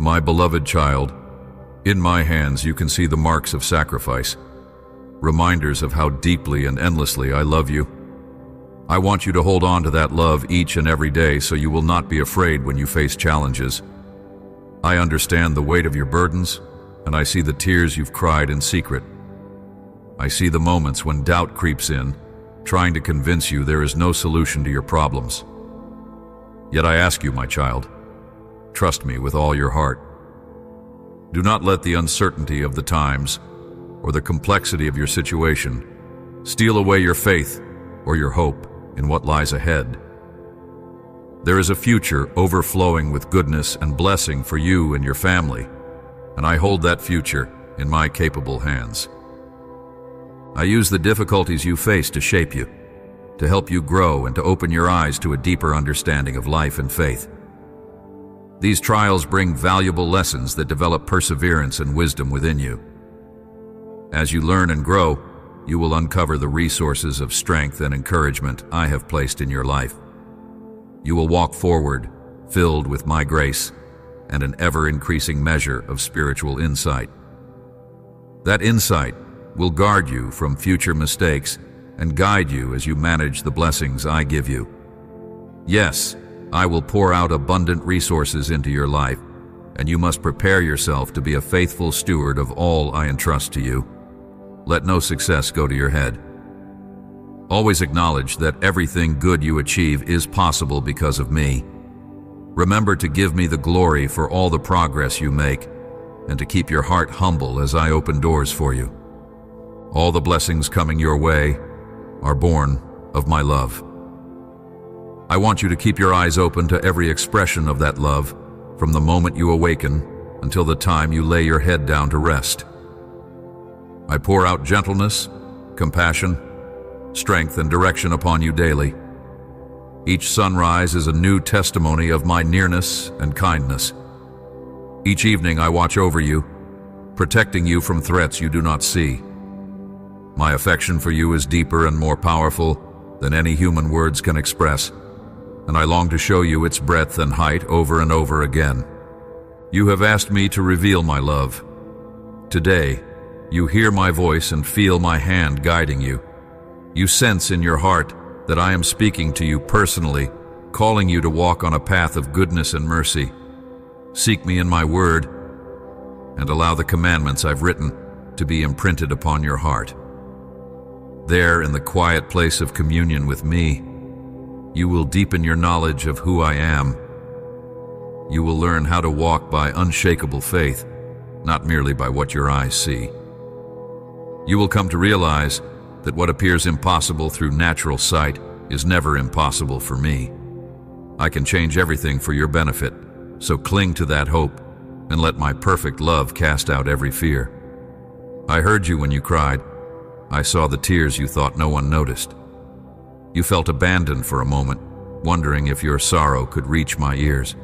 My beloved child, in my hands you can see the marks of sacrifice, reminders of how deeply and endlessly I love you. I want you to hold on to that love each and every day so you will not be afraid when you face challenges. I understand the weight of your burdens, and I see the tears you've cried in secret. I see the moments when doubt creeps in, trying to convince you there is no solution to your problems. Yet I ask you, my child, trust me with all your heart. Do not let the uncertainty of the times or the complexity of your situation steal away your faith or your hope in what lies ahead. There is a future overflowing with goodness and blessing for you and your family, and I hold that future in my capable hands. I use the difficulties you face to shape you, to help you grow and to open your eyes to a deeper understanding of life and faith. These trials bring valuable lessons that develop perseverance and wisdom within you. As you learn and grow, you will uncover the resources of strength and encouragement I have placed in your life. You will walk forward, filled with my grace and an ever-increasing measure of spiritual insight. That insight will guard you from future mistakes and guide you as you manage the blessings I give you. Yes, I will pour out abundant resources into your life, and you must prepare yourself to be a faithful steward of all I entrust to you. Let no success go to your head. Always acknowledge that everything good you achieve is possible because of me. Remember to give me the glory for all the progress you make, and to keep your heart humble as I open doors for you. All the blessings coming your way are born of my love. I want you to keep your eyes open to every expression of that love, from the moment you awaken until the time you lay your head down to rest. I pour out gentleness, compassion, strength, and direction upon you daily. Each sunrise is a new testimony of my nearness and kindness. Each evening I watch over you, protecting you from threats you do not see. My affection for you is deeper and more powerful than any human words can express, and I long to show you its breadth and height over and over again. You have asked me to reveal my love. Today, you hear my voice and feel my hand guiding you. You sense in your heart that I am speaking to you personally, calling you to walk on a path of goodness and mercy. Seek me in my word, and allow the commandments I've written to be imprinted upon your heart. There, in the quiet place of communion with me, you will deepen your knowledge of who I am. You will learn how to walk by unshakable faith, not merely by what your eyes see. You will come to realize that what appears impossible through natural sight is never impossible for me. I can change everything for your benefit, so cling to that hope and let my perfect love cast out every fear. I heard you when you cried. I saw the tears you thought no one noticed. You felt abandoned for a moment, wondering if your sorrow could reach my ears.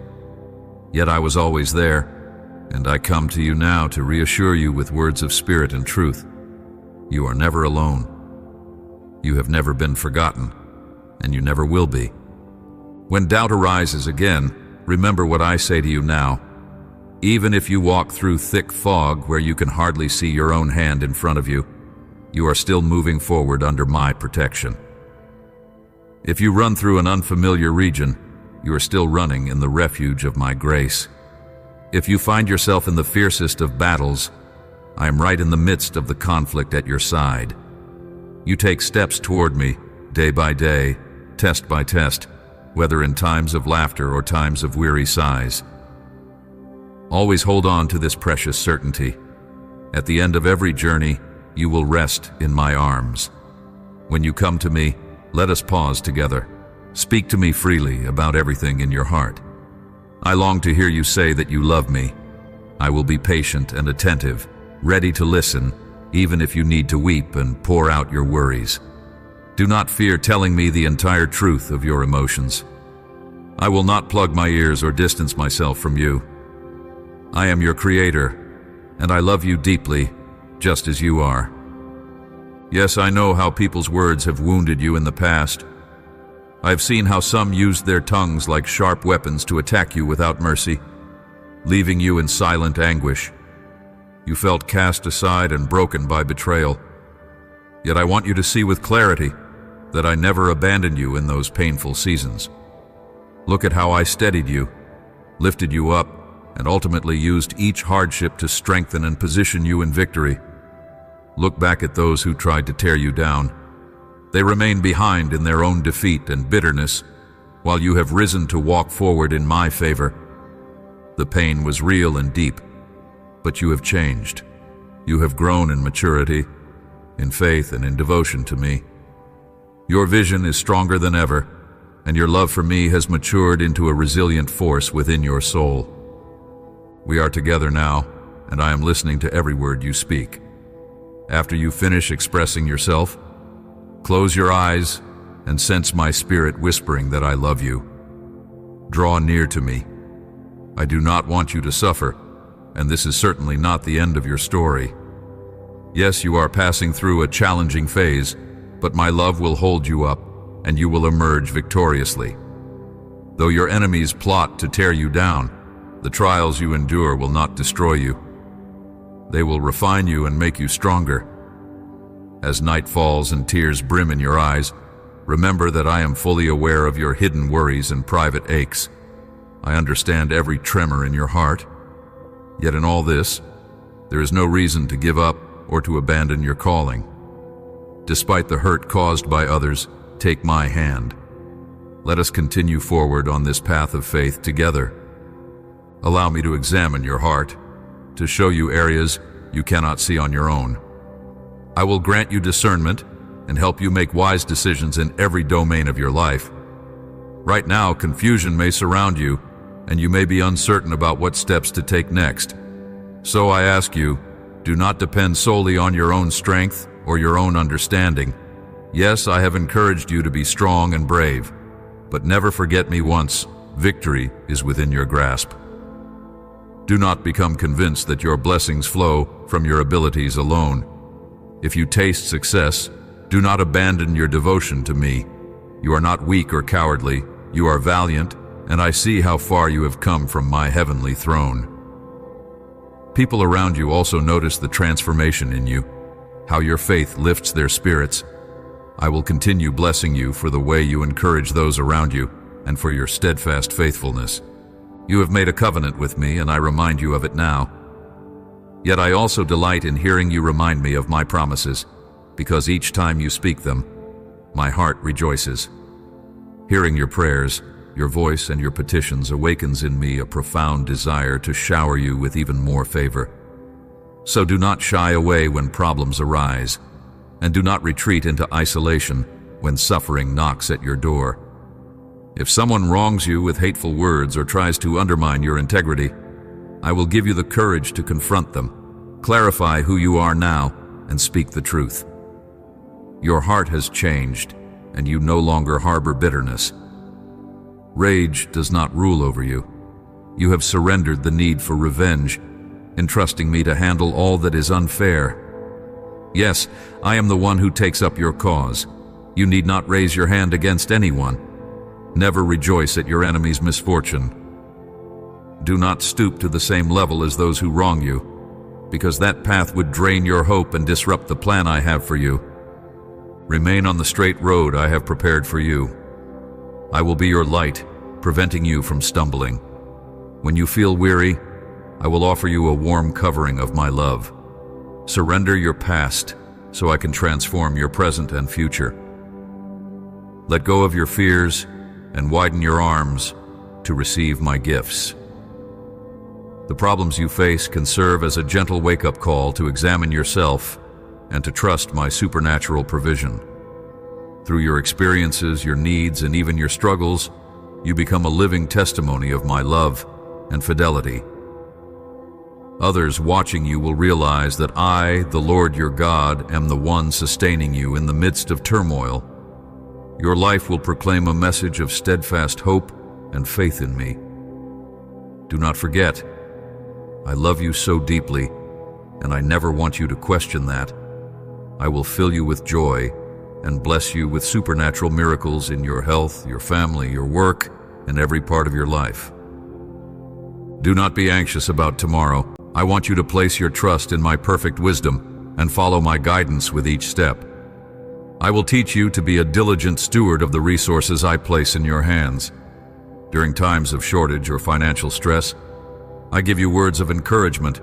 Yet I was always there, and I come to you now to reassure you with words of spirit and truth. You are never alone. You have never been forgotten, and you never will be. When doubt arises again, remember what I say to you now. Even if you walk through thick fog where you can hardly see your own hand in front of you, you are still moving forward under my protection. If you run through an unfamiliar region, you are still running in the refuge of my grace. If you find yourself in the fiercest of battles, I am right in the midst of the conflict at your side. You take steps toward me, day by day, test by test, whether in times of laughter or times of weary sighs. Always hold on to this precious certainty. At the end of every journey, you will rest in my arms. When you come to me, let us pause together. Speak to me freely about everything in your heart. I long to hear you say that you love me. I will be patient and attentive, ready to listen, even if you need to weep and pour out your worries. Do not fear telling me the entire truth of your emotions. I will not plug my ears or distance myself from you. I am your creator, and I love you deeply, just as you are. Yes, I know how people's words have wounded you in the past. I've seen how some used their tongues like sharp weapons to attack you without mercy. leaving you in silent anguish. You felt cast aside and broken by betrayal. Yet I want you to see with clarity that I never abandoned you in those painful seasons. Look at how I steadied you, lifted you up, and ultimately used each hardship to strengthen and position you in victory. Look back at those who tried to tear you down. They remain behind in their own defeat and bitterness, while you have risen to walk forward in my favor. The pain was real and deep, but you have changed. You have grown in maturity, in faith, and in devotion to me. Your vision is stronger than ever, and your love for me has matured into a resilient force within your soul. We are together now, and I am listening to every word you speak. After you finish expressing yourself, close your eyes and sense my spirit whispering that I love you. Draw near to me. I do not want you to suffer, and this is certainly not the end of your story. Yes, you are passing through a challenging phase, but my love will hold you up, and you will emerge victoriously. Though your enemies plot to tear you down, the trials you endure will not destroy you. They will refine you and make you stronger. As night falls and tears brim in your eyes, remember that I am fully aware of your hidden worries and private aches. I understand every tremor in your heart. Yet in all this, there is no reason to give up or to abandon your calling. Despite the hurt caused by others, take my hand. Let us continue forward on this path of faith together. Allow me to examine your heart, to show you areas you cannot see on your own. I will grant you discernment and help you make wise decisions in every domain of your life. Right now, confusion may surround you, and you may be uncertain about what steps to take next. So I ask you, do not depend solely on your own strength or your own understanding. Yes, I have encouraged you to be strong and brave, but never forget me once, victory is within your grasp. Do not become convinced that your blessings flow from your abilities alone. If you taste success, do not abandon your devotion to me. You are not weak or cowardly, you are valiant, and I see how far you have come from my heavenly throne. People around you also notice the transformation in you, how your faith lifts their spirits. I will continue blessing you for the way you encourage those around you and for your steadfast faithfulness. You have made a covenant with me, and I remind you of it now. Yet I also delight in hearing you remind me of my promises, because each time you speak them, my heart rejoices. Hearing your prayers, your voice and your petitions awakens in me a profound desire to shower you with even more favor. So do not shy away when problems arise, and do not retreat into isolation when suffering knocks at your door. If someone wrongs you with hateful words or tries to undermine your integrity, I will give you the courage to confront them, clarify who you are now, and speak the truth. Your heart has changed, and you no longer harbor bitterness. Rage does not rule over you. You have surrendered the need for revenge, entrusting me to handle all that is unfair. Yes, I am the one who takes up your cause. You need not raise your hand against anyone. Never rejoice at your enemy's misfortune. Do not stoop to the same level as those who wrong you, because that path would drain your hope and disrupt the plan I have for you. Remain on the straight road I have prepared for you. I will be your light, preventing you from stumbling. When you feel weary, I will offer you a warm covering of my love. Surrender your past so I can transform your present and future. Let go of your fears and widen your arms to receive my gifts. The problems you face can serve as a gentle wake-up call to examine yourself and to trust my supernatural provision. Through your experiences, your needs, and even your struggles, you become a living testimony of my love and fidelity. Others watching you will realize that I, the Lord your God, am the one sustaining you in the midst of turmoil. Your life will proclaim a message of steadfast hope and faith in me. Do not forget, I love you so deeply, and I never want you to question that. I will fill you with joy and bless you with supernatural miracles in your health, your family, your work, and every part of your life. Do not be anxious about tomorrow. I want you to place your trust in my perfect wisdom and follow my guidance with each step. I will teach you to be a diligent steward of the resources I place in your hands. During times of shortage or financial stress, I give you words of encouragement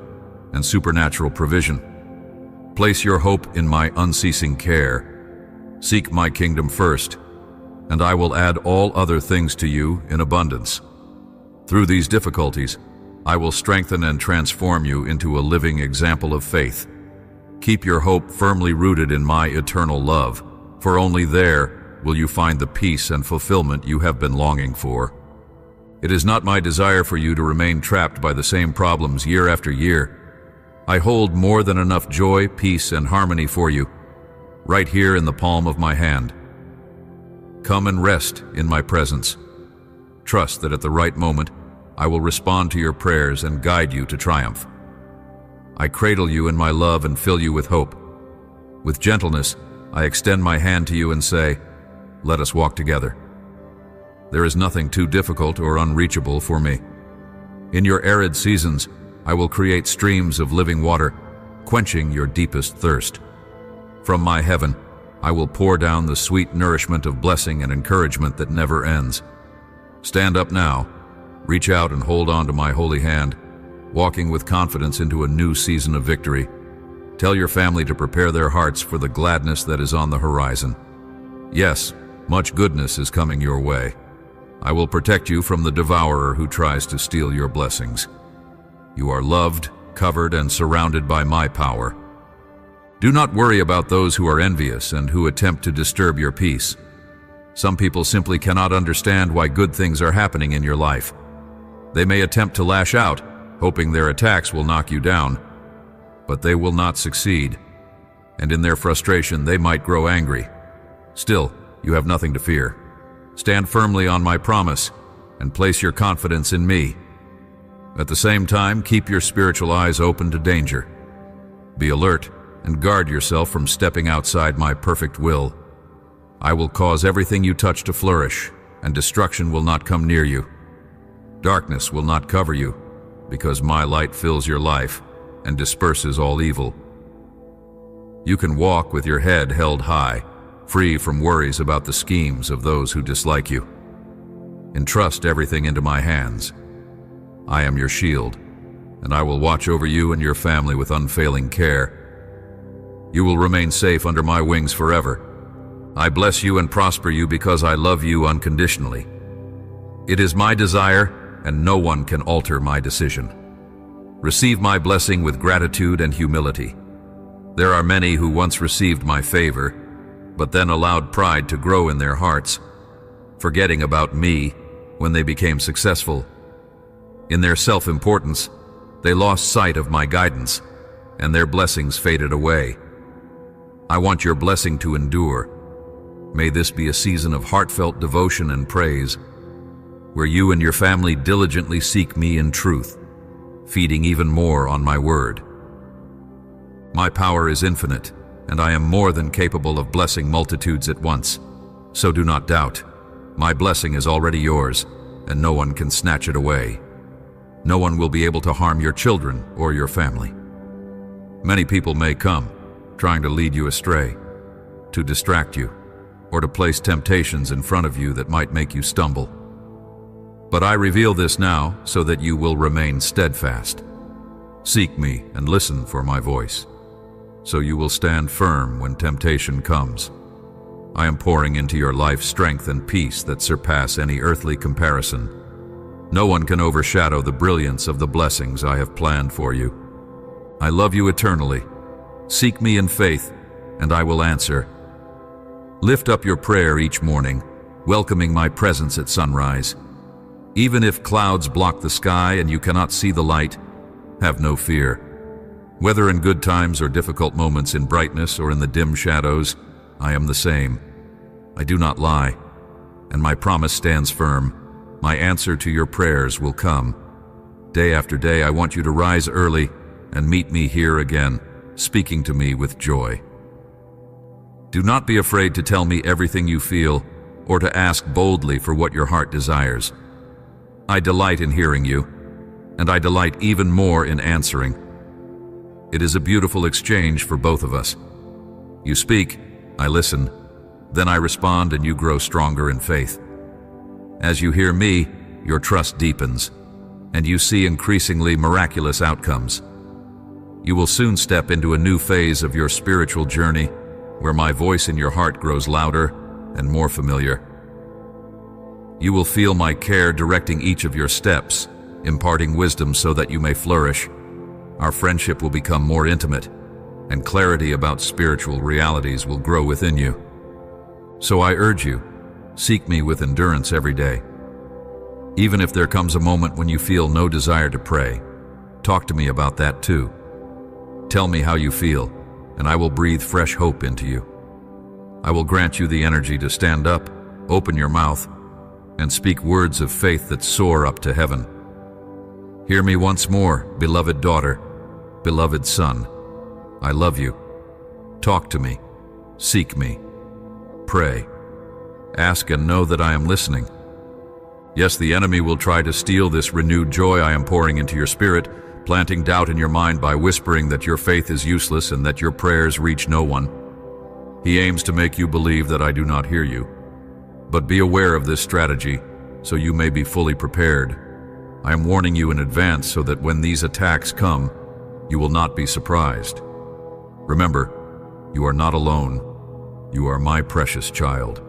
and supernatural provision. Place your hope in my unceasing care. Seek my kingdom first, and I will add all other things to you in abundance. Through these difficulties, I will strengthen and transform you into a living example of faith. Keep your hope firmly rooted in my eternal love, for only there will you find the peace and fulfillment you have been longing for. It is not my desire for you to remain trapped by the same problems year after year. I hold more than enough joy, peace, and harmony for you, right here in the palm of my hand. Come and rest in my presence. Trust that at the right moment, I will respond to your prayers and guide you to triumph. I cradle you in my love and fill you with hope. With gentleness, I extend my hand to you and say, "Let us walk together." There is nothing too difficult or unreachable for me. In your arid seasons, I will create streams of living water, quenching your deepest thirst. From my heaven, I will pour down the sweet nourishment of blessing and encouragement that never ends. Stand up now, reach out and hold on to my holy hand, walking with confidence into a new season of victory. Tell your family to prepare their hearts for the gladness that is on the horizon. Yes, much goodness is coming your way. I will protect you from the devourer who tries to steal your blessings. You are loved, covered, and surrounded by my power. Do not worry about those who are envious and who attempt to disturb your peace. Some people simply cannot understand why good things are happening in your life. They may attempt to lash out, hoping their attacks will knock you down, but they will not succeed, and in their frustration they might grow angry. Still, you have nothing to fear. Stand firmly on my promise and place your confidence in me. At the same time, keep your spiritual eyes open to danger. Be alert and guard yourself from stepping outside my perfect will. I will cause everything you touch to flourish, and destruction will not come near you. Darkness will not cover you, because my light fills your life and disperses all evil. You can walk with your head held high, free from worries about the schemes of those who dislike you. Entrust everything into my hands. I am your shield, and I will watch over you and your family with unfailing care. You will remain safe under my wings forever. I bless you and prosper you because I love you unconditionally. It is my desire, and no one can alter my decision. Receive my blessing with gratitude and humility. There are many who once received my favor, but then allowed pride to grow in their hearts, forgetting about me when they became successful. In their self-importance, they lost sight of my guidance, and their blessings faded away. I want your blessing to endure. May this be a season of heartfelt devotion and praise, where you and your family diligently seek me in truth, feeding even more on my word. My power is infinite, and I am more than capable of blessing multitudes at once. So do not doubt. My blessing is already yours, and no one can snatch it away. No one will be able to harm your children or your family. Many people may come, trying to lead you astray, to distract you, or to place temptations in front of you that might make you stumble. But I reveal this now so that you will remain steadfast. Seek me and listen for my voice, so you will stand firm when temptation comes. I am pouring into your life strength and peace that surpass any earthly comparison. No one can overshadow the brilliance of the blessings I have planned for you. I love you eternally. Seek me in faith, and I will answer. Lift up your prayer each morning, welcoming my presence at sunrise. Even if clouds block the sky and you cannot see the light, have no fear. Whether in good times or difficult moments, in brightness or in the dim shadows, I am the same. I do not lie, and my promise stands firm. My answer to your prayers will come. Day after day, I want you to rise early and meet me here again, speaking to me with joy. Do not be afraid to tell me everything you feel or to ask boldly for what your heart desires. I delight in hearing you. and I delight even more in answering. It is a beautiful exchange for both of us. You speak, I listen, then I respond, and you grow stronger in faith. As you hear me, your trust deepens, and you see increasingly miraculous outcomes. You will soon step into a new phase of your spiritual journey, where my voice in your heart grows louder and more familiar. You will feel my care directing each of your steps, imparting wisdom so that you may flourish. Our friendship will become more intimate, and clarity about spiritual realities will grow within you. So I urge you, seek me with endurance every day. Even if there comes a moment when you feel no desire to pray, talk to me about that too. Tell me how you feel, and I will breathe fresh hope into you. I will grant you the energy to stand up, open your mouth, and speak words of faith that soar up to heaven. Hear me once more, beloved daughter, beloved son. I love you. Talk to me. Seek me. Pray. Ask and know that I am listening. Yes, the enemy will try to steal this renewed joy I am pouring into your spirit, planting doubt in your mind by whispering that your faith is useless and that your prayers reach no one. He aims to make you believe that I do not hear you. But be aware of this strategy, so you may be fully prepared. I am warning you in advance so that when these attacks come, you will not be surprised. Remember, you are not alone. You are my precious child.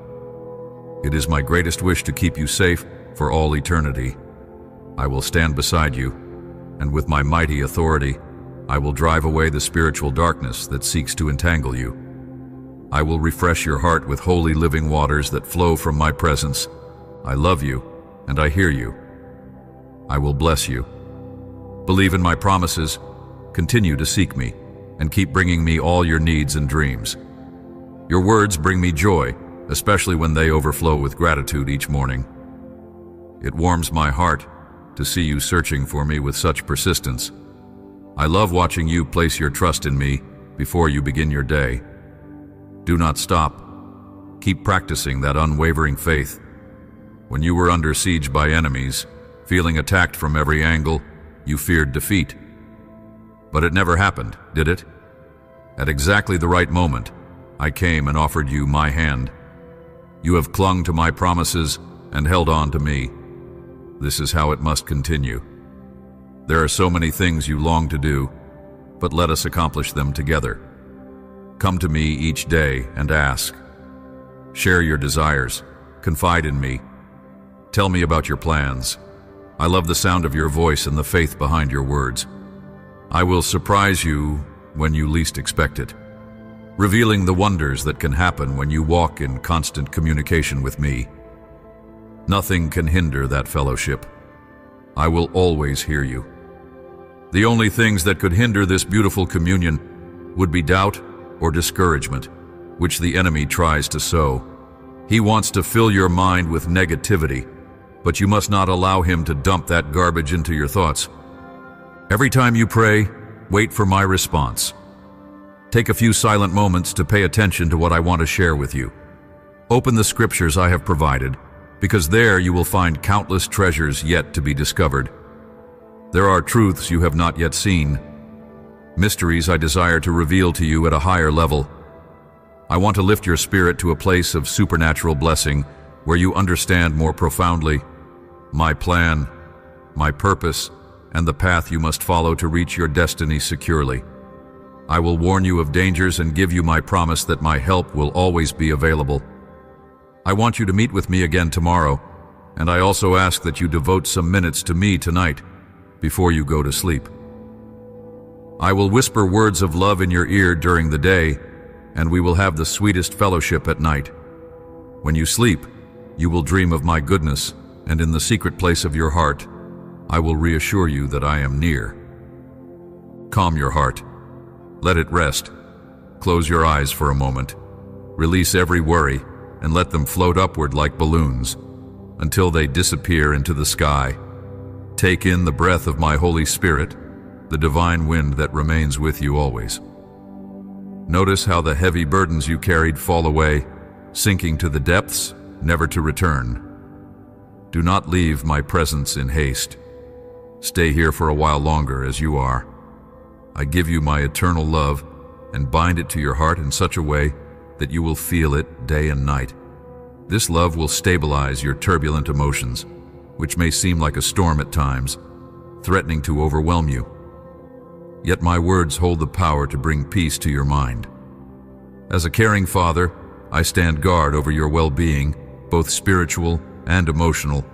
It is my greatest wish to keep you safe for all eternity. I will stand beside you, and with my mighty authority, I will drive away the spiritual darkness that seeks to entangle you. I will refresh your heart with holy living waters that flow from my presence. I love you, and I hear you. I will bless you. Believe in my promises, continue to seek me, and keep bringing me all your needs and dreams. Your words bring me joy, especially when they overflow with gratitude each morning. It warms my heart to see you searching for me with such persistence. I love watching you place your trust in me before you begin your day. Do not stop. Keep practicing that unwavering faith. When you were under siege by enemies, feeling attacked from every angle, you feared defeat. But it never happened, did it? At exactly the right moment, I came and offered you my hand. You have clung to my promises and held on to me. This is how it must continue. There are so many things you long to do, but let us accomplish them together. Come to me each day and ask. Share your desires. Confide in me. Tell me about your plans. I love the sound of your voice and the faith behind your words. I will surprise you when you least expect it, revealing the wonders that can happen when you walk in constant communication with me. Nothing can hinder that fellowship. I will always hear you. The only things that could hinder this beautiful communion would be doubt or discouragement, which the enemy tries to sow. He wants to fill your mind with negativity, but you must not allow him to dump that garbage into your thoughts. Every time you pray, wait for my response. Take a few silent moments to pay attention to what I want to share with you. Open the scriptures I have provided, because there you will find countless treasures yet to be discovered. There are truths you have not yet seen, mysteries I desire to reveal to you at a higher level. I want to lift your spirit to a place of supernatural blessing where you understand more profoundly my plan, my purpose, and the path you must follow to reach your destiny securely. I will warn you of dangers and give you my promise that my help will always be available. I want you to meet with me again tomorrow, and I also ask that you devote some minutes to me tonight before you go to sleep. I will whisper words of love in your ear during the day, and we will have the sweetest fellowship at night. When you sleep, you will dream of my goodness, and in the secret place of your heart, I will reassure you that I am near. Calm your heart. Let it rest. Close your eyes for a moment. Release every worry, and let them float upward like balloons until they disappear into the sky. Take in the breath of my Holy Spirit, the divine wind that remains with you always. Notice how the heavy burdens you carried fall away, sinking to the depths, never to return. Do not leave my presence in haste. Stay here for a while longer as you are. I give you my eternal love and bind it to your heart in such a way that you will feel it day and night. This love will stabilize your turbulent emotions, which may seem like a storm at times, threatening to overwhelm you. Yet my words hold the power to bring peace to your mind. As a caring father, I stand guard over your well-being, both spiritual and emotional.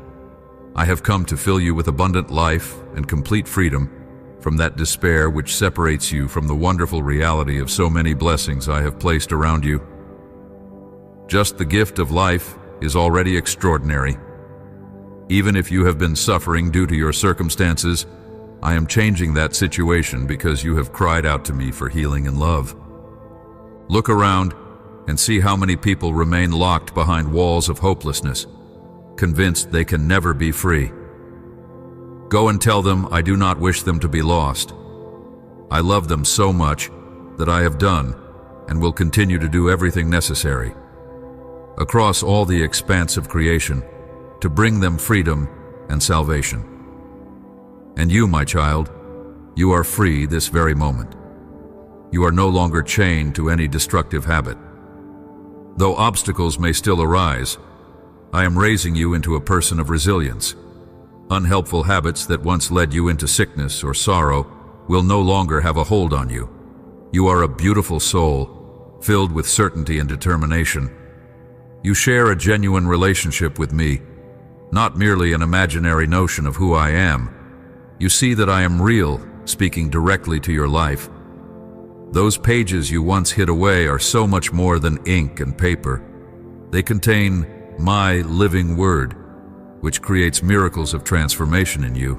I have come to fill you with abundant life and complete freedom from that despair which separates you from the wonderful reality of so many blessings I have placed around you. Just the gift of life is already extraordinary. Even if you have been suffering due to your circumstances, I am changing that situation because you have cried out to me for healing and love. Look around and see how many people remain locked behind walls of hopelessness, convinced they can never be free. Go and tell them I do not wish them to be lost. I love them so much that I have done and will continue to do everything necessary across all the expanse of creation to bring them freedom and salvation. And you, my child, you are free this very moment. You are no longer chained to any destructive habit. Though obstacles may still arise, I am raising you into a person of resilience. Unhelpful habits that once led you into sickness or sorrow will no longer have a hold on you. You are a beautiful soul, filled with certainty and determination. You share a genuine relationship with me, not merely an imaginary notion of who I am. You see that I am real, speaking directly to your life. Those pages you once hid away are so much more than ink and paper. They contain my living word, which creates miracles of transformation in you.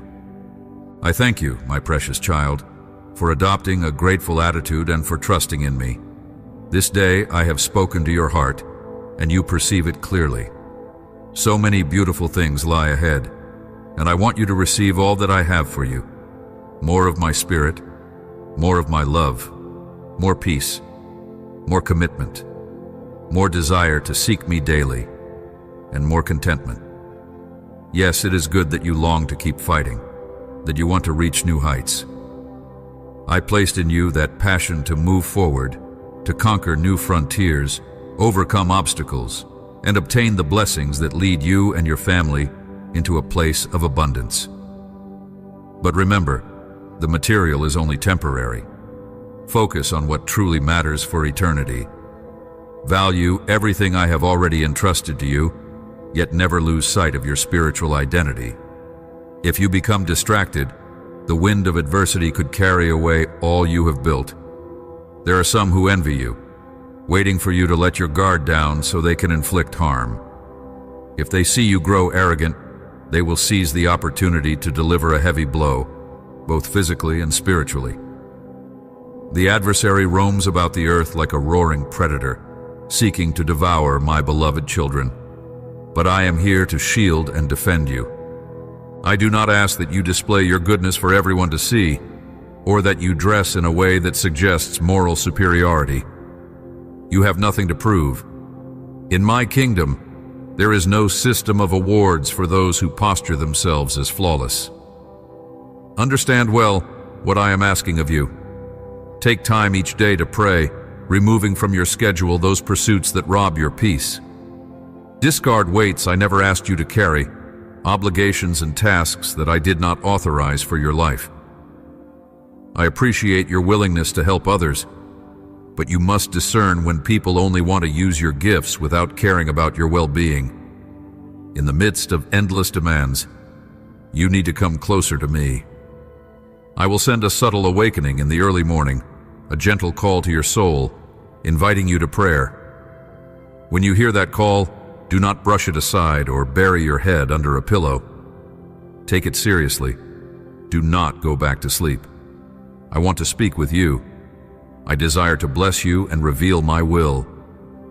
I thank you, my precious child, for adopting a grateful attitude and for trusting in me. This day I have spoken to your heart, and you perceive it clearly. So many beautiful things lie ahead, and I want you to receive all that I have for you. More of my spirit, more of my love, more peace, more commitment, more desire to seek me daily, and more contentment. Yes, it is good that you long to keep fighting, that you want to reach new heights. I placed in you that passion to move forward, to conquer new frontiers, overcome obstacles, and obtain the blessings that lead you and your family into a place of abundance. But remember, the material is only temporary. Focus on what truly matters for eternity. Value everything I have already entrusted to you, yet never lose sight of your spiritual identity. If you become distracted, the wind of adversity could carry away all you have built. There are some who envy you, waiting for you to let your guard down so they can inflict harm. If they see you grow arrogant, they will seize the opportunity to deliver a heavy blow, both physically and spiritually. The adversary roams about the earth like a roaring predator, seeking to devour my beloved children. But I am here to shield and defend you. I do not ask that you display your goodness for everyone to see, or that you dress in a way that suggests moral superiority. You have nothing to prove. In my kingdom, there is no system of awards for those who posture themselves as flawless. Understand well what I am asking of you. Take time each day to pray, removing from your schedule those pursuits that rob your peace. Discard weights I never asked you to carry, obligations and tasks that I did not authorize for your life. I appreciate your willingness to help others, but you must discern when people only want to use your gifts without caring about your well-being. In the midst of endless demands, you need to come closer to me. I will send a subtle awakening in the early morning, a gentle call to your soul, inviting you to prayer. When you hear that call, do not brush it aside or bury your head under a pillow. Take it seriously. Do not go back to sleep. I want to speak with you. I desire to bless you and reveal my will.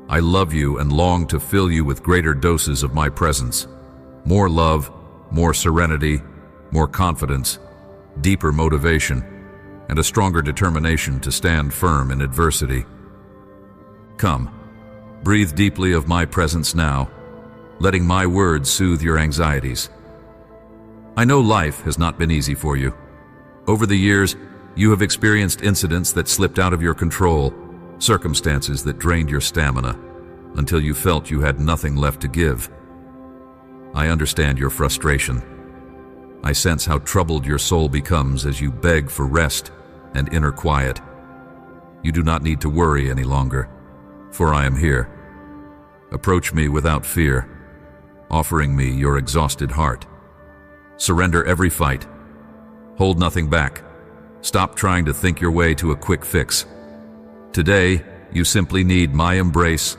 I love you and long to fill you with greater doses of my presence. More love, more serenity, more confidence, deeper motivation, and a stronger determination to stand firm in adversity. Come, breathe deeply of my presence now, letting my words soothe your anxieties. I know life has not been easy for you. Over the years, you have experienced incidents that slipped out of your control, circumstances that drained your stamina, until you felt you had nothing left to give. I understand your frustration. I sense how troubled your soul becomes as you beg for rest and inner quiet. You do not need to worry any longer, for I am here. Approach me without fear, offering me your exhausted heart. Surrender every fight. Hold nothing back. Stop trying to think your way to a quick fix. Today, you simply need my embrace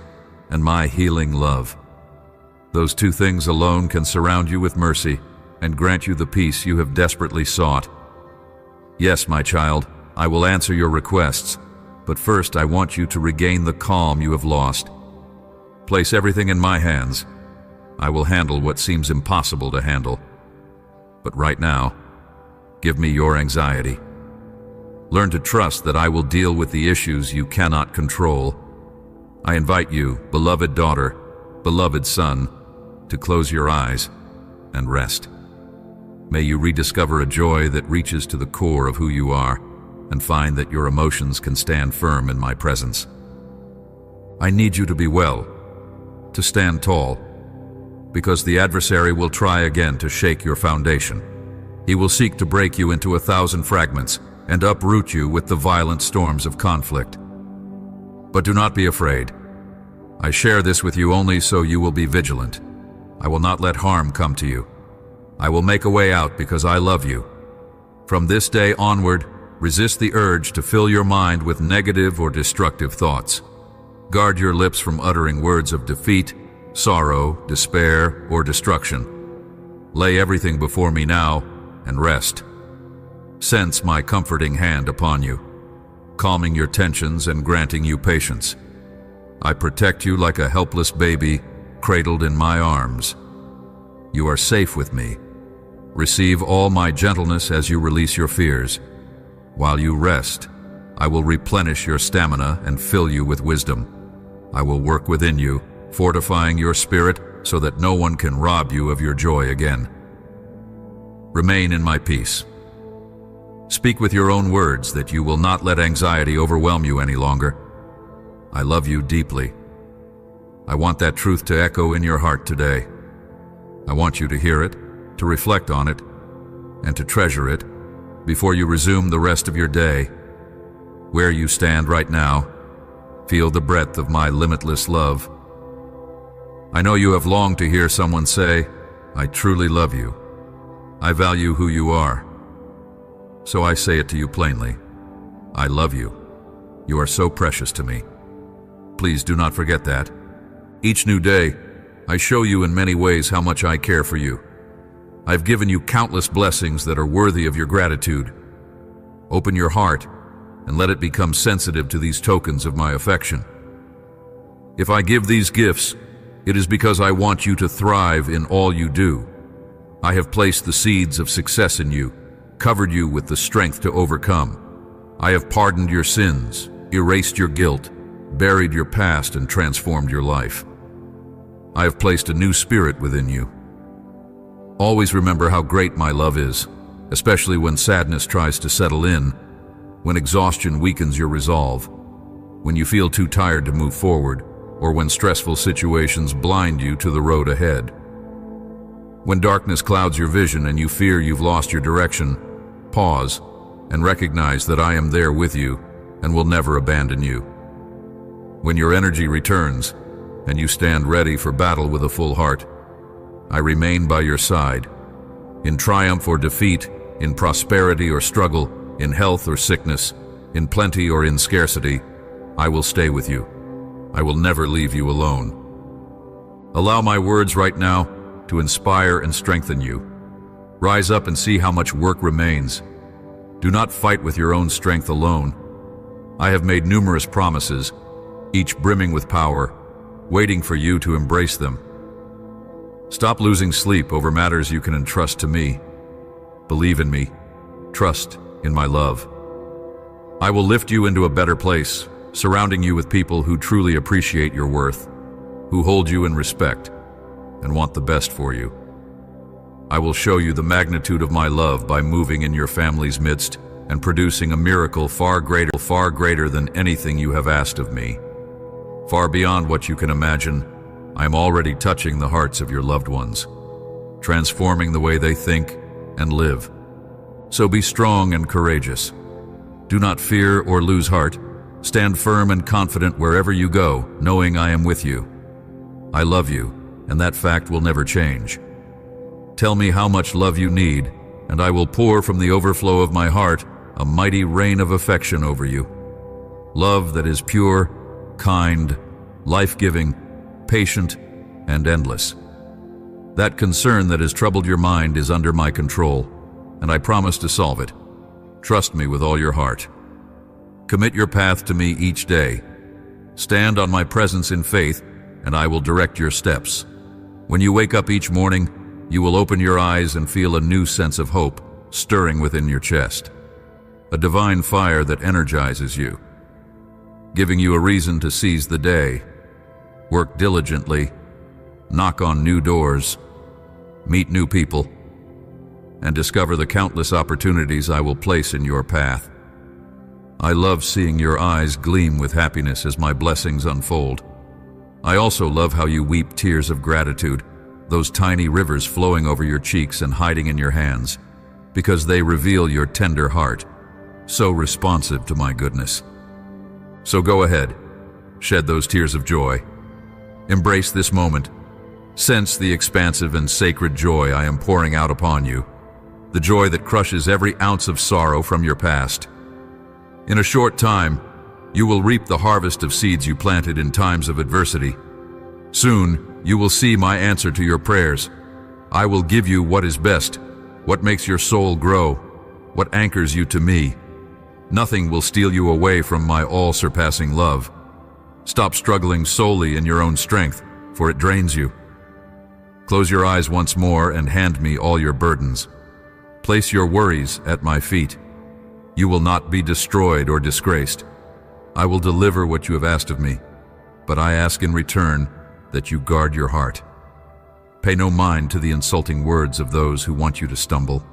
and my healing love. Those two things alone can surround you with mercy and grant you the peace you have desperately sought. Yes, my child, I will answer your requests, but first I want you to regain the calm you have lost. Place everything in my hands. I will handle what seems impossible to handle. But right now, give me your anxiety. Learn to trust that I will deal with the issues you cannot control. I invite you, beloved daughter, beloved son, to close your eyes and rest. May you rediscover a joy that reaches to the core of who you are and find that your emotions can stand firm in my presence. I need you to be well, to stand tall, because the adversary will try again to shake your foundation. He will seek to break you into 1,000 fragments and uproot you with the violent storms of conflict. But do not be afraid. I share this with you only so you will be vigilant. I will not let harm come to you. I will make a way out because I love you. From this day onward, resist the urge to fill your mind with negative or destructive thoughts. Guard your lips from uttering words of defeat, sorrow, despair, or destruction. Lay everything before me now and rest. Sense my comforting hand upon you, calming your tensions and granting you patience. I protect you like a helpless baby cradled in my arms. You are safe with me. Receive all my gentleness as you release your fears. While you rest, I will replenish your stamina and fill you with wisdom. I will work within you, fortifying your spirit so that no one can rob you of your joy again. Remain in my peace. Speak with your own words that you will not let anxiety overwhelm you any longer. I love you deeply. I want that truth to echo in your heart today. I want you to hear it, to reflect on it, and to treasure it before you resume the rest of your day. Where you stand right now, feel the breadth of my limitless love. I know you have longed to hear someone say, I truly love you. I value who you are. So I say it to you plainly. I love you. You are so precious to me. Please do not forget that. Each new day, I show you in many ways how much I care for you. I've given you countless blessings that are worthy of your gratitude. Open your heart and let it become sensitive to these tokens of my affection. If I give these gifts, it is because I want you to thrive in all you do. I have placed the seeds of success in you, covered you with the strength to overcome. I have pardoned your sins, erased your guilt, buried your past, and transformed your life. I have placed a new spirit within you. Always remember how great my love is, especially when sadness tries to settle in, when exhaustion weakens your resolve, when you feel too tired to move forward, or when stressful situations blind you to the road ahead. When darkness clouds your vision and you fear you've lost your direction, pause and recognize that I am there with you and will never abandon you. When your energy returns and you stand ready for battle with a full heart, I remain by your side. In triumph or defeat, in prosperity or struggle, in health or sickness, in plenty or in scarcity, I will stay with you. I will never leave you alone. Allow my words right now to inspire and strengthen you. Rise up and see how much work remains. Do not fight with your own strength alone. I have made numerous promises, each brimming with power, waiting for you to embrace them. Stop losing sleep over matters you can entrust to me. Believe in me. Trust in my love. I will lift you into a better place, surrounding you with people who truly appreciate your worth, who hold you in respect, and want the best for you. I will show you the magnitude of my love by moving in your family's midst and producing a miracle far greater than anything you have asked of me. Far beyond what you can imagine, I am already touching the hearts of your loved ones, transforming the way they think and live. So be strong and courageous. Do not fear or lose heart. Stand firm and confident wherever you go, knowing I am with you. I love you, and that fact will never change. Tell me how much love you need, and I will pour from the overflow of my heart a mighty rain of affection over you. Love that is pure, kind, life-giving, patient, and endless. That concern that has troubled your mind is under my control, and I promise to solve it. Trust me with all your heart. Commit your path to me each day. Stand on my presence in faith, and I will direct your steps. When you wake up each morning, you will open your eyes and feel a new sense of hope stirring within your chest. A divine fire that energizes you, giving you a reason to seize the day, work diligently, knock on new doors, meet new people, and discover the countless opportunities I will place in your path. I love seeing your eyes gleam with happiness as my blessings unfold. I also love how you weep tears of gratitude, those tiny rivers flowing over your cheeks and hiding in your hands, because they reveal your tender heart, so responsive to my goodness. So go ahead, shed those tears of joy. Embrace this moment. Sense the expansive and sacred joy I am pouring out upon you, the joy that crushes every ounce of sorrow from your past. In a short time, you will reap the harvest of seeds you planted in times of adversity. Soon, you will see my answer to your prayers. I will give you what is best, what makes your soul grow, what anchors you to me. Nothing will steal you away from my all-surpassing love. Stop struggling solely in your own strength, for it drains you. Close your eyes once more and hand me all your burdens. Place your worries at my feet. You will not be destroyed or disgraced. I will deliver what you have asked of me, but I ask in return that you guard your heart. Pay no mind to the insulting words of those who want you to stumble.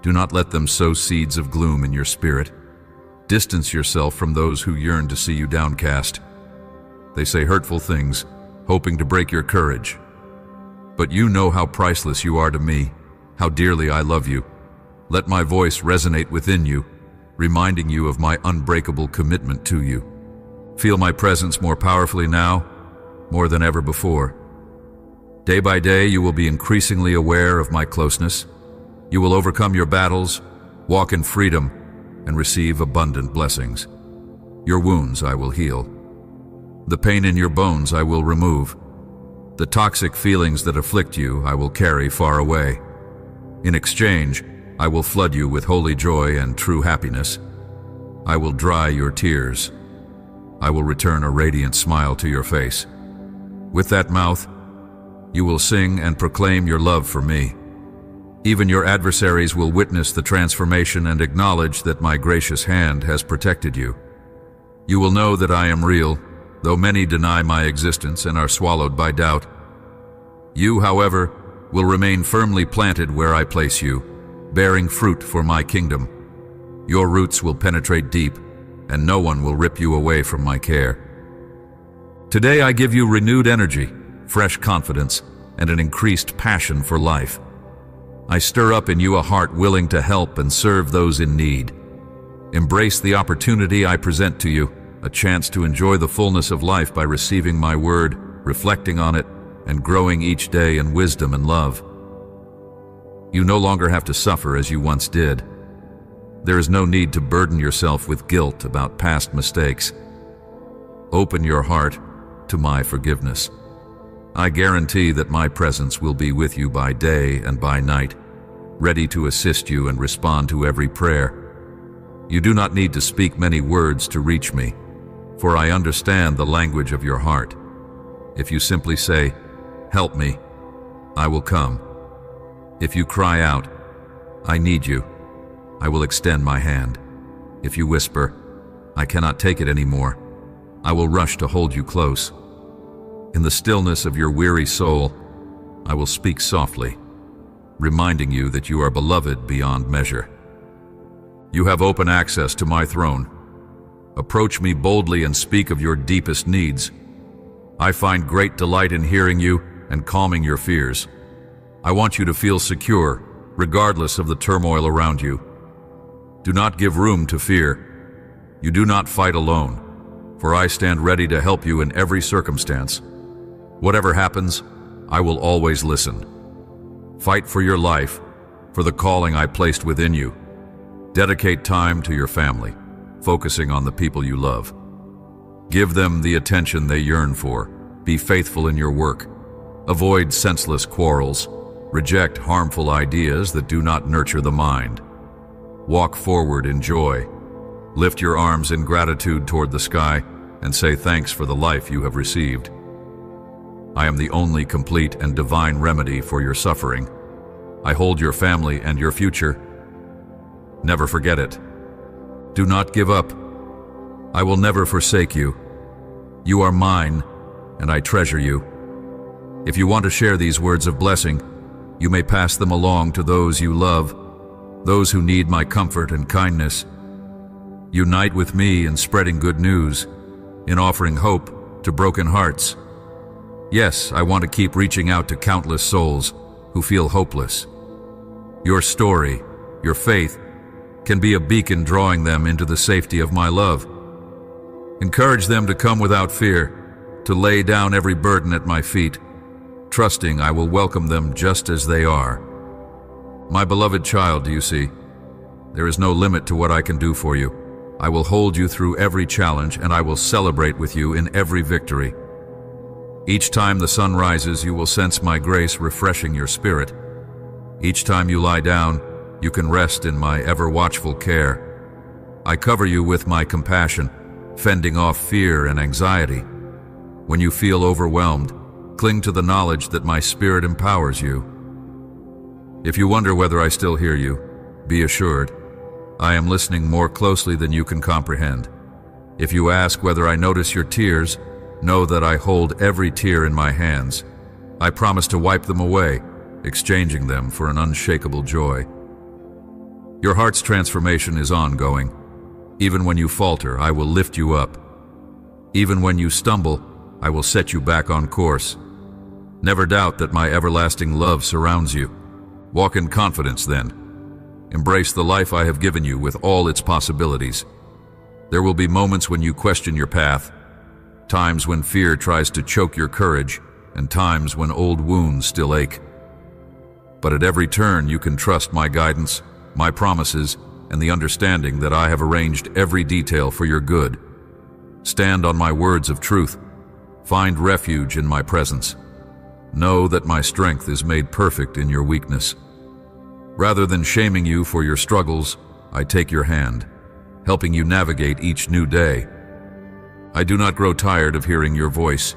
Do not let them sow seeds of gloom in your spirit. Distance yourself from those who yearn to see you downcast. They say hurtful things, hoping to break your courage. But you know how priceless you are to me, how dearly I love you. Let my voice resonate within you, reminding you of my unbreakable commitment to you. Feel my presence more powerfully now, more than ever before. Day by day, you will be increasingly aware of my closeness. You will overcome your battles, walk in freedom, and receive abundant blessings. Your wounds I will heal. The pain in your bones I will remove. The toxic feelings that afflict you I will carry far away. In exchange, I will flood you with holy joy and true happiness. I will dry your tears. I will return a radiant smile to your face. With that mouth, you will sing and proclaim your love for me. Even your adversaries will witness the transformation and acknowledge that my gracious hand has protected you. You will know that I am real, though many deny my existence and are swallowed by doubt. You, however, will remain firmly planted where I place you, bearing fruit for my kingdom. Your roots will penetrate deep, and no one will rip you away from my care. Today I give you renewed energy, fresh confidence, and an increased passion for life. I stir up in you a heart willing to help and serve those in need. Embrace the opportunity I present to you, a chance to enjoy the fullness of life by receiving my word, reflecting on it, and growing each day in wisdom and love. You no longer have to suffer as you once did. There is no need to burden yourself with guilt about past mistakes. Open your heart to my forgiveness. I guarantee that my presence will be with you by day and by night, ready to assist you and respond to every prayer. You do not need to speak many words to reach me, for I understand the language of your heart. If you simply say, "Help me," I will come. If you cry out, "I need you," I will extend my hand. If you whisper, "I cannot take it anymore," I will rush to hold you close. In the stillness of your weary soul, I will speak softly. reminding you that you are beloved beyond measure. You have open access to my throne. Approach me boldly and speak of your deepest needs. I find great delight in hearing you and calming your fears. I want you to feel secure, regardless of the turmoil around you. Do not give room to fear. You do not fight alone, for I stand ready to help you in every circumstance. Whatever happens, I will always listen. Fight for your life, for the calling I placed within you. Dedicate time to your family, focusing on the people you love. Give them the attention they yearn for. Be faithful in your work. Avoid senseless quarrels. Reject harmful ideas that do not nurture the mind. Walk forward in joy. Lift your arms in gratitude toward the sky and say thanks for the life you have received. I am the only complete and divine remedy for your suffering. I hold your family and your future. Never forget it. Do not give up. I will never forsake you. You are mine, and I treasure you. If you want to share these words of blessing, you may pass them along to those you love, those who need my comfort and kindness. Unite with me in spreading good news, in offering hope to broken hearts. Yes, I want to keep reaching out to countless souls who feel hopeless. Your story, your faith, can be a beacon drawing them into the safety of my love. Encourage them to come without fear, to lay down every burden at my feet, trusting I will welcome them just as they are. My beloved child, do you see? There is no limit to what I can do for you. I will hold you through every challenge, and I will celebrate with you in every victory. Each time the sun rises, you will sense my grace refreshing your spirit. Each time you lie down, you can rest in my ever-watchful care. I cover you with my compassion, fending off fear and anxiety. When you feel overwhelmed, cling to the knowledge that my spirit empowers you. If you wonder whether I still hear you, be assured, I am listening more closely than you can comprehend. If you ask whether I notice your tears, know that I hold every tear in my hands. I promise to wipe them away, exchanging them for an unshakable joy. Your heart's transformation is ongoing. Even when you falter, I will lift you up. Even when you stumble, I will set you back on course. Never doubt that my everlasting love surrounds you. Walk in confidence then. Embrace the life I have given you with all its possibilities. There will be moments when you question your path, times when fear tries to choke your courage, and times when old wounds still ache. But at every turn you can trust my guidance, my promises, and the understanding that I have arranged every detail for your good. Stand on my words of truth. Find refuge in my presence. Know that my strength is made perfect in your weakness. Rather than shaming you for your struggles, I take your hand, helping you navigate each new day. I do not grow tired of hearing your voice,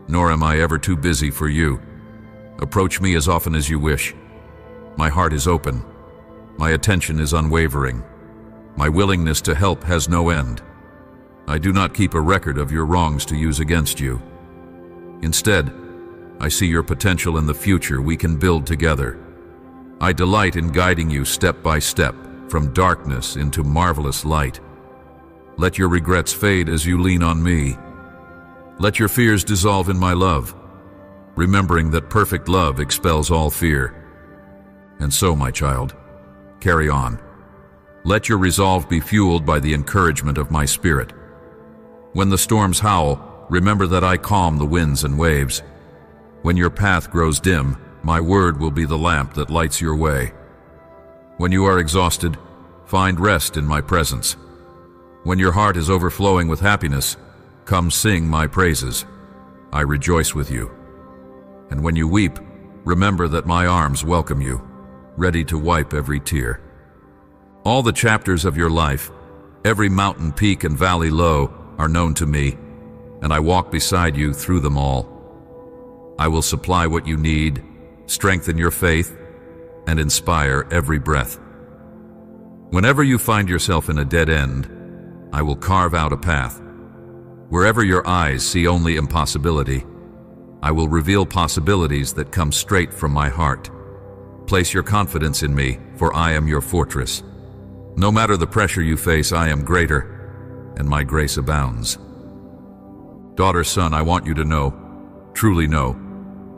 nor am I ever too busy for you. Approach me as often as you wish. My heart is open. My attention is unwavering. My willingness to help has no end. I do not keep a record of your wrongs to use against you. Instead, I see your potential in the future we can build together. I delight in guiding you step by step, from darkness into marvelous light. Let your regrets fade as you lean on me. Let your fears dissolve in my love, remembering that perfect love expels all fear. And so, my child, carry on. Let your resolve be fueled by the encouragement of my spirit. When the storms howl, remember that I calm the winds and waves. When your path grows dim, my word will be the lamp that lights your way. When you are exhausted, find rest in my presence. When your heart is overflowing with happiness, come sing my praises. I rejoice with you. And when you weep, remember that my arms welcome you, ready to wipe every tear. All the chapters of your life, every mountain peak and valley low, are known to me, and I walk beside you through them all. I will supply what you need, strengthen your faith, and inspire every breath. Whenever you find yourself in a dead end, I will carve out a path. Wherever your eyes see only impossibility, I will reveal possibilities that come straight from my heart. Place your confidence in me, for I am your fortress. No matter the pressure you face, I am greater, and my grace abounds. Daughter, son, I want you to know, truly know,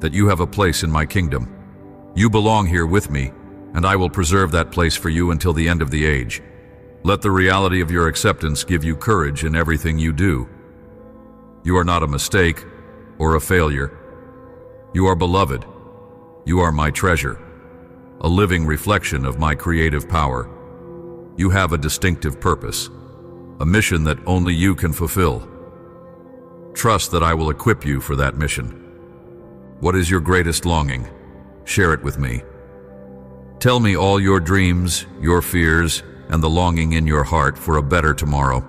that you have a place in my kingdom. You belong here with me, and I will preserve that place for you until the end of the age. Let the reality of your acceptance give you courage in everything you do. You are not a mistake or a failure. You are beloved. You are my treasure, a living reflection of my creative power. You have a distinctive purpose, a mission that only you can fulfill. Trust that I will equip you for that mission. What is your greatest longing? Share it with me. Tell me all your dreams, your fears, and the longing in your heart for a better tomorrow.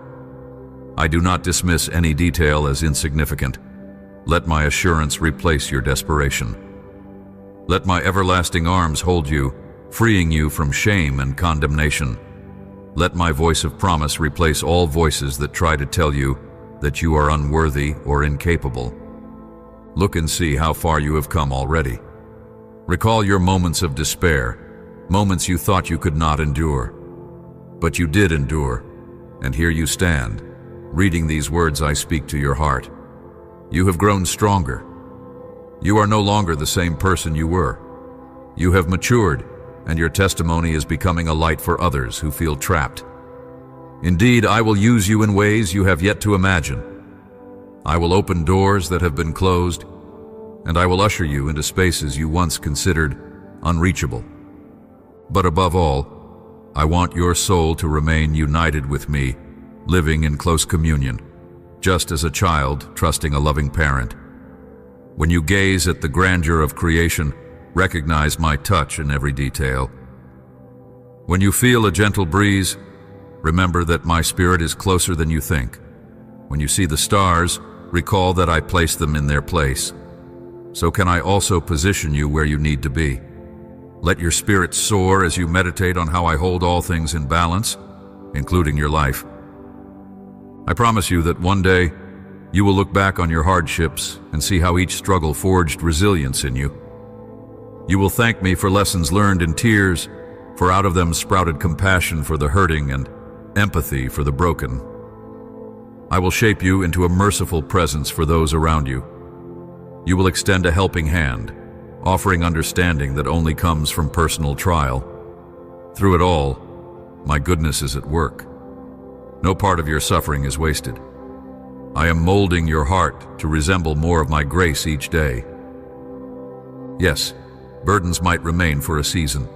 I do not dismiss any detail as insignificant. Let my assurance replace your desperation. Let my everlasting arms hold you, freeing you from shame and condemnation. Let my voice of promise replace all voices that try to tell you that you are unworthy or incapable. Look and see how far you have come already. Recall your moments of despair, moments you thought you could not endure. But you did endure, and here you stand, reading these words I speak to your heart. You have grown stronger. You are no longer the same person you were. You have matured, and your testimony is becoming a light for others who feel trapped. Indeed, I will use you in ways you have yet to imagine. I will open doors that have been closed, and I will usher you into spaces you once considered unreachable. But above all, I want your soul to remain united with me, living in close communion, just as a child trusting a loving parent. When you gaze at the grandeur of creation, recognize my touch in every detail. When you feel a gentle breeze, remember that my spirit is closer than you think. When you see the stars, recall that I placed them in their place. So can I also position you where you need to be. Let your spirit soar as you meditate on how I hold all things in balance, including your life. I promise you that one day, you will look back on your hardships and see how each struggle forged resilience in you. You will thank me for lessons learned in tears, for out of them sprouted compassion for the hurting and empathy for the broken. I will shape you into a merciful presence for those around you. You will extend a helping hand, offering understanding that only comes from personal trial. Through it all, my goodness is at work. No part of your suffering is wasted. I am molding your heart to resemble more of my grace each day. Yes, burdens might remain for a season,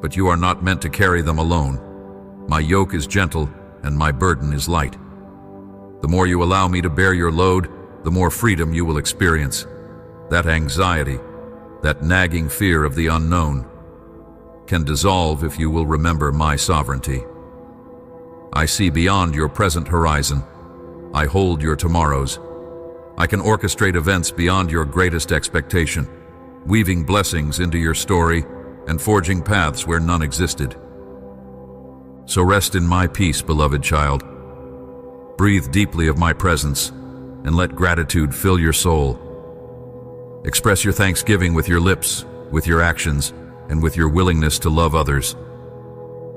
but you are not meant to carry them alone. My yoke is gentle and my burden is light. The more you allow me to bear your load, the more freedom you will experience. That anxiety, that nagging fear of the unknown, can dissolve if you will remember my sovereignty. I see beyond your present horizon. I hold your tomorrows. I can orchestrate events beyond your greatest expectation, weaving blessings into your story and forging paths where none existed. So rest in my peace, beloved child. Breathe deeply of my presence and let gratitude fill your soul. Express your thanksgiving with your lips, with your actions, and with your willingness to love others.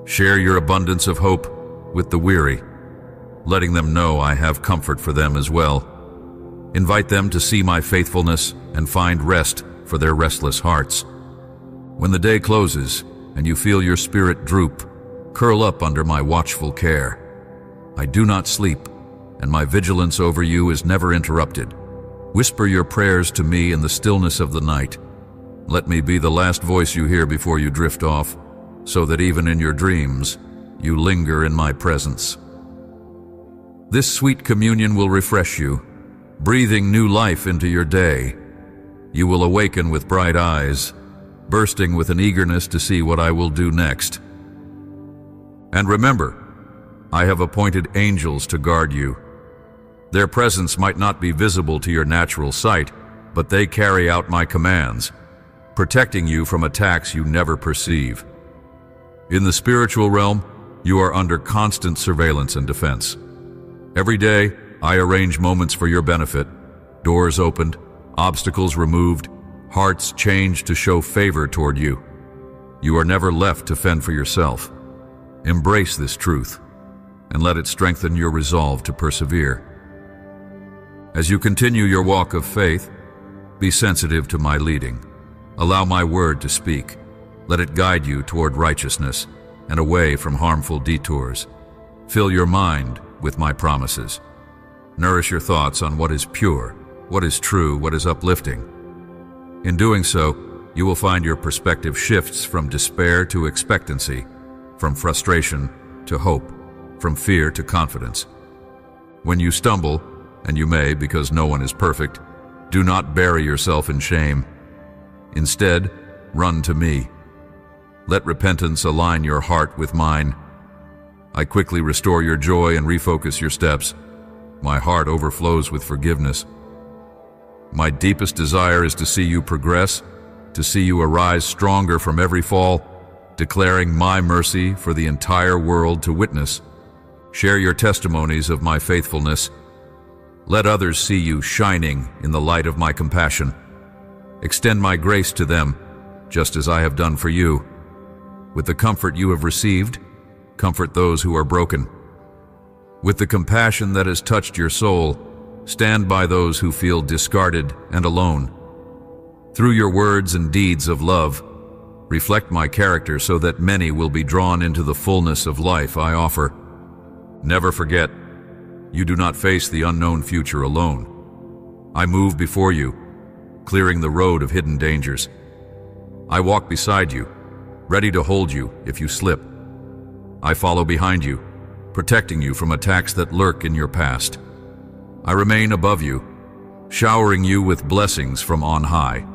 Share your abundance of hope with the weary, letting them know I have comfort for them as well. Invite them to see my faithfulness and find rest for their restless hearts. When the day closes and you feel your spirit droop, curl up under my watchful care. I do not sleep, and my vigilance over you is never interrupted. Whisper your prayers to me in the stillness of the night. Let me be the last voice you hear before you drift off, so that even in your dreams, you linger in my presence. This sweet communion will refresh you, breathing new life into your day. You will awaken with bright eyes, bursting with an eagerness to see what I will do next. And remember, I have appointed angels to guard you. Their presence might not be visible to your natural sight, but they carry out my commands, protecting you from attacks you never perceive. In the spiritual realm, you are under constant surveillance and defense. Every day, I arrange moments for your benefit, doors opened, obstacles removed, hearts changed to show favor toward you. You are never left to fend for yourself. Embrace this truth, and let it strengthen your resolve to persevere. As you continue your walk of faith, be sensitive to my leading. Allow my word to speak. Let it guide you toward righteousness and away from harmful detours. Fill your mind with my promises. Nourish your thoughts on what is pure, what is true, what is uplifting. In doing so, you will find your perspective shifts from despair to expectancy, from frustration to hope, from fear to confidence. When you stumble, and you may because no one is perfect, do not bury yourself in shame. Instead, run to me. Let repentance align your heart with mine. I quickly restore your joy and refocus your steps. My heart overflows with forgiveness. My deepest desire is to see you progress, to see you arise stronger from every fall, declaring my mercy for the entire world to witness. Share your testimonies of my faithfulness. Let others see you shining in the light of my compassion. Extend my grace to them, just as I have done for you. With the comfort you have received, comfort those who are broken. With the compassion that has touched your soul, stand by those who feel discarded and alone. Through your words and deeds of love, reflect my character so that many will be drawn into the fullness of life I offer. Never forget, you do not face the unknown future alone. I move before you, clearing the road of hidden dangers. I walk beside you, ready to hold you if you slip. I follow behind you, protecting you from attacks that lurk in your past. I remain above you, showering you with blessings from on high,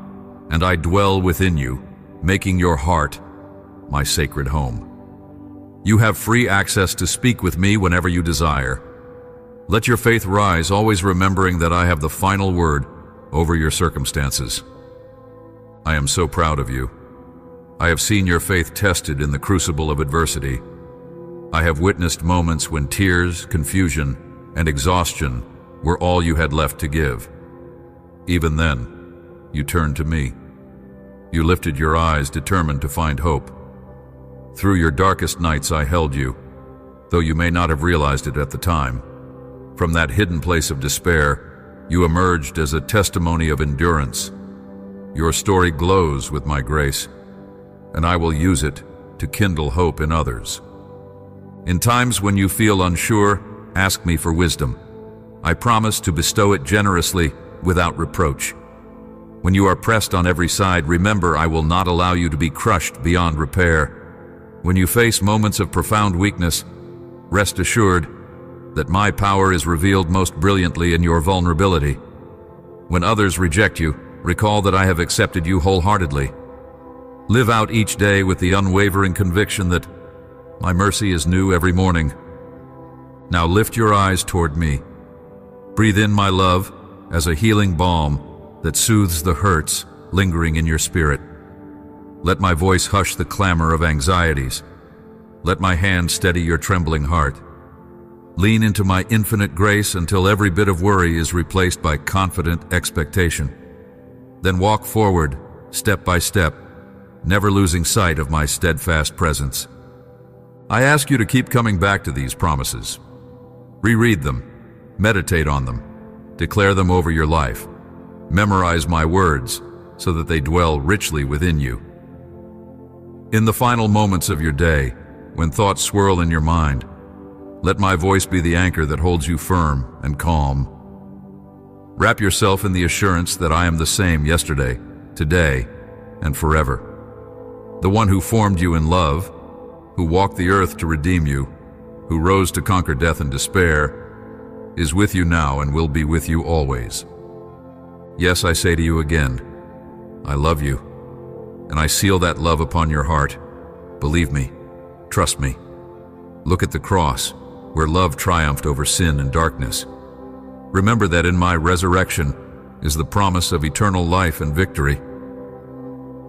and I dwell within you, making your heart my sacred home. You have free access to speak with me whenever you desire. Let your faith rise, always remembering that I have the final word over your circumstances. I am so proud of you. I have seen your faith tested in the crucible of adversity. I have witnessed moments when tears, confusion, and exhaustion were all you had left to give. Even then, you turned to me. You lifted your eyes, determined to find hope. Through your darkest nights I held you, though you may not have realized it at the time. From that hidden place of despair, you emerged as a testimony of endurance. Your story glows with my grace, and I will use it to kindle hope in others. In times when you feel unsure, ask me for wisdom. I promise to bestow it generously without reproach. When you are pressed on every side, remember I will not allow you to be crushed beyond repair. When you face moments of profound weakness, rest assured that my power is revealed most brilliantly in your vulnerability. When others reject you, recall that I have accepted you wholeheartedly. Live out each day with the unwavering conviction that my mercy is new every morning. Now lift your eyes toward me. Breathe in my love as a healing balm that soothes the hurts lingering in your spirit. Let my voice hush the clamor of anxieties. Let my hand steady your trembling heart. Lean into my infinite grace until every bit of worry is replaced by confident expectation. Then walk forward, step by step, never losing sight of my steadfast presence. I ask you to keep coming back to these promises. Reread them, meditate on them, declare them over your life. Memorize my words so that they dwell richly within you. In the final moments of your day, when thoughts swirl in your mind, let my voice be the anchor that holds you firm and calm. Wrap yourself in the assurance that I am the same yesterday, today, and forever. The one who formed you in love, who walked the earth to redeem you, who rose to conquer death and despair, is with you now and will be with you always. Yes, I say to you again, I love you, and I seal that love upon your heart. Believe me, trust me. Look at the cross, where love triumphed over sin and darkness. Remember that in my resurrection is the promise of eternal life and victory.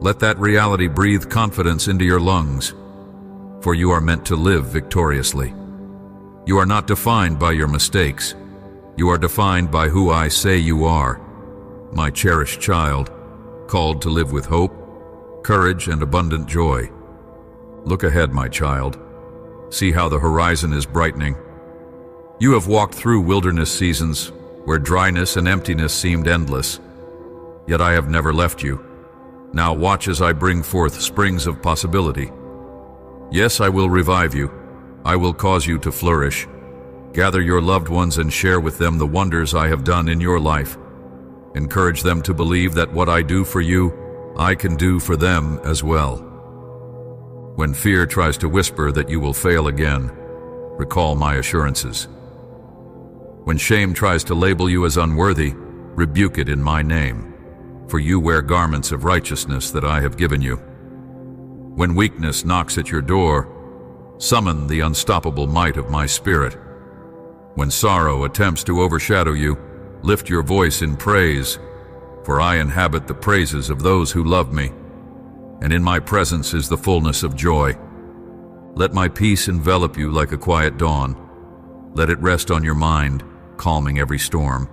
Let that reality breathe confidence into your lungs, for you are meant to live victoriously. You are not defined by your mistakes. You are defined by who I say you are, my cherished child, called to live with hope, courage, and abundant joy. Look ahead, my child. See how the horizon is brightening. You have walked through wilderness seasons where dryness and emptiness seemed endless. Yet I have never left you. Now watch as I bring forth springs of possibility. Yes, I will revive you. I will cause you to flourish. Gather your loved ones and share with them the wonders I have done in your life. Encourage them to believe that what I do for you, I can do for them as well. When fear tries to whisper that you will fail again, recall my assurances. When shame tries to label you as unworthy, rebuke it in my name, for you wear garments of righteousness that I have given you. When weakness knocks at your door, summon the unstoppable might of my spirit. When sorrow attempts to overshadow you, lift your voice in praise, for I inhabit the praises of those who love me, and in my presence is the fullness of joy. Let my peace envelop you like a quiet dawn. Let it rest on your mind, calming every storm.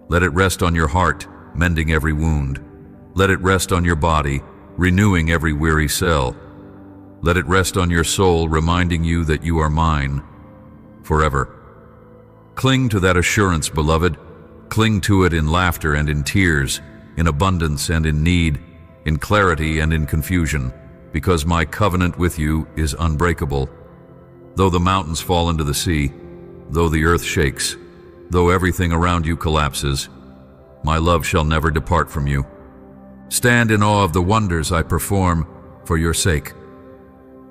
Let it rest on your heart, mending every wound. Let it rest on your body, renewing every weary cell. Let it rest on your soul, reminding you that you are mine forever. Cling to that assurance, beloved. Cling to it in laughter and in tears, in abundance and in need, in clarity and in confusion, because my covenant with you is unbreakable. Though the mountains fall into the sea, though the earth shakes, though everything around you collapses, my love shall never depart from you. Stand in awe of the wonders I perform for your sake.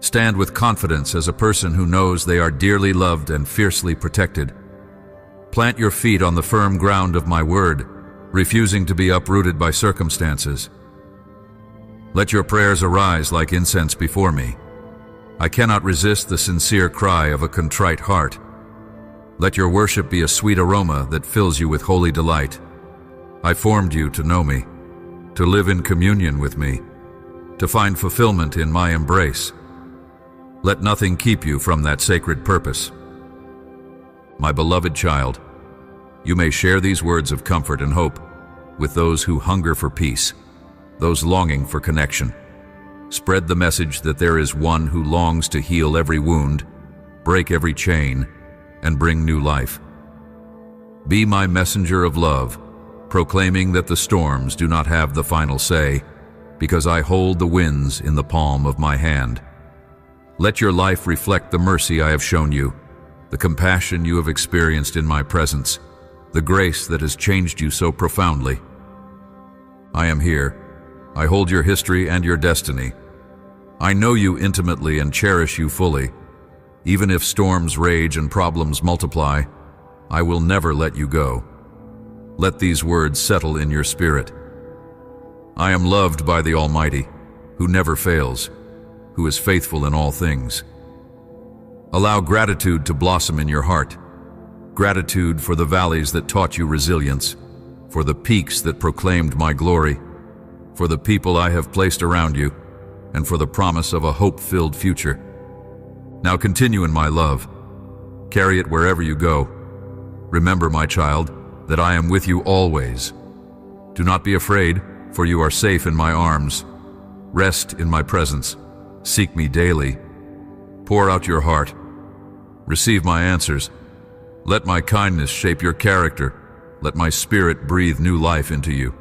Stand with confidence as a person who knows they are dearly loved and fiercely protected. Plant your feet on the firm ground of my word, refusing to be uprooted by circumstances. Let your prayers arise like incense before me. I cannot resist the sincere cry of a contrite heart. Let your worship be a sweet aroma that fills you with holy delight. I formed you to know me, to live in communion with me, to find fulfillment in my embrace. Let nothing keep you from that sacred purpose. My beloved child, you may share these words of comfort and hope with those who hunger for peace, those longing for connection. Spread the message that there is one who longs to heal every wound, break every chain, and bring new life. Be my messenger of love, proclaiming that the storms do not have the final say, because I hold the winds in the palm of my hand. Let your life reflect the mercy I have shown you, the compassion you have experienced in my presence, the grace that has changed you so profoundly. I am here. I hold your history and your destiny. I know you intimately and cherish you fully. Even if storms rage and problems multiply, I will never let you go. Let these words settle in your spirit. I am loved by the Almighty, who never fails, who is faithful in all things. Allow gratitude to blossom in your heart. Gratitude for the valleys that taught you resilience, for the peaks that proclaimed my glory, for the people I have placed around you, and for the promise of a hope-filled future. Now continue in my love. Carry it wherever you go. Remember, my child, that I am with you always. Do not be afraid, for you are safe in my arms. Rest in my presence. Seek me daily. Pour out your heart. Receive my answers. Let my kindness shape your character. Let my spirit breathe new life into you.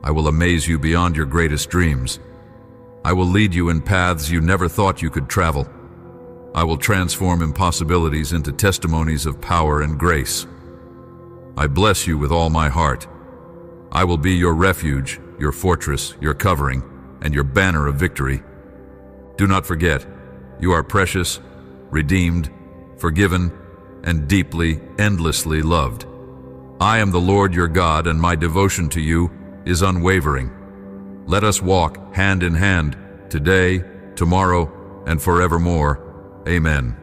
I will amaze you beyond your greatest dreams. I will lead you in paths you never thought you could travel. I will transform impossibilities into testimonies of power and grace. I bless you with all my heart. I will be your refuge, your fortress, your covering, and your banner of victory. Do not forget, you are precious, redeemed, forgiven, and deeply, endlessly loved. I am the Lord your God, and my devotion to you is unwavering. Let us walk hand in hand today, tomorrow, and forevermore. Amen.